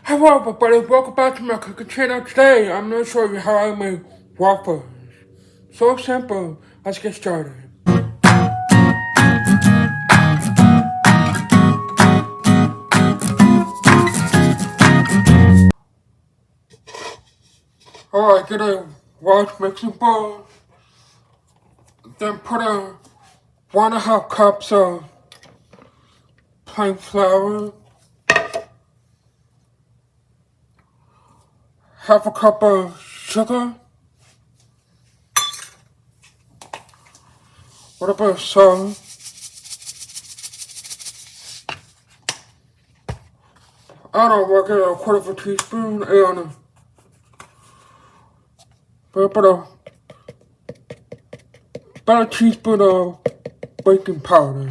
Hello everybody, welcome back to my cooking channel. Today I'm going to show you how I make waffles. So simple, let's get started. Alright, get a large mixing bowl. Then put in 1.5 cups of plain flour. Half a cup of sugar. A little bit of salt. I don't know, get a quarter of a teaspoon and a about a teaspoon of baking powder.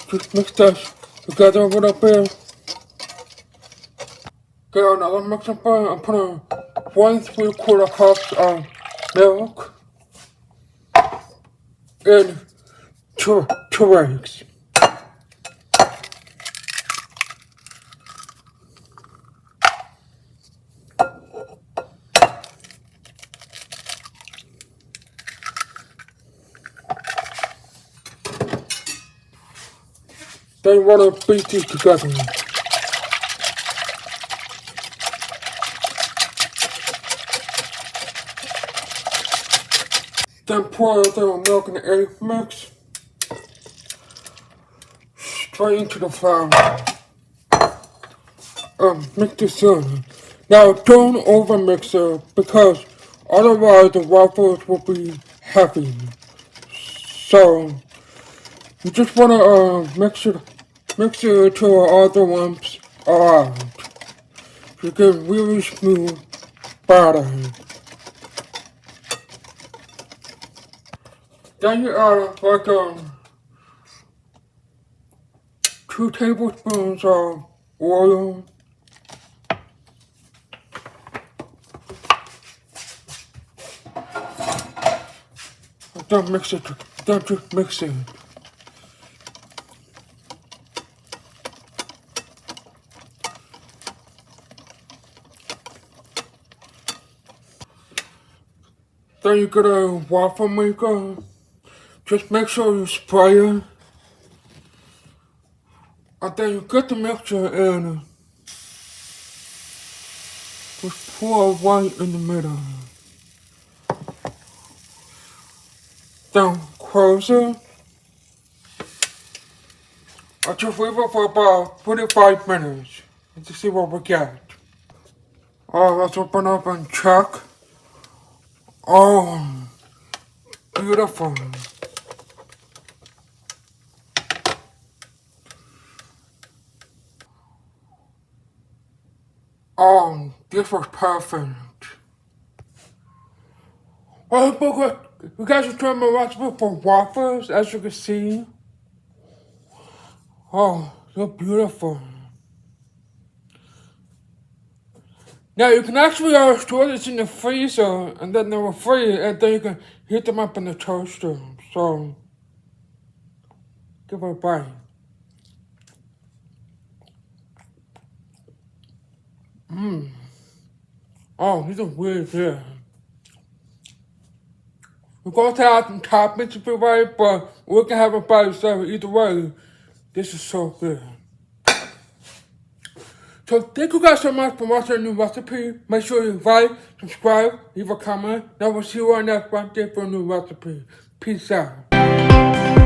Just mix that together a little bit. Get another mixing bowl and put in 1 3/4 cups of milk and two eggs. Then you want to beat these together. Then pour the milk and egg mix straight into the flour. Mix this in. Now don't overmix it because otherwise the waffles will be heavy. So you just wanna mix it till all the lumps are out. You get really smooth batter. Then you add like 2 tablespoons of oil. Then mix it. Then just mix it. Then you get a waffle maker. Just make sure you spray it. And then you get the mixture and just pour right in the middle. Then close it. I just leave it for about 45 minutes to see what we get. Oh, let's open up and check. Oh, beautiful. Oh, this was perfect. Well, you guys are trying my recipe for waffles, as you can see. Oh, so beautiful. Now you can actually store this in the freezer, and then they will freeze, and then you can heat them up in the toaster. So, give it a bite. Oh, these are really good. We're going to add some toppings to be right, but we can have it by itself either way. This is so good. So thank you guys so much for watching our new recipe. Make sure you like, subscribe, leave a comment. Now we'll see you on next Wednesday for a new recipe. Peace out.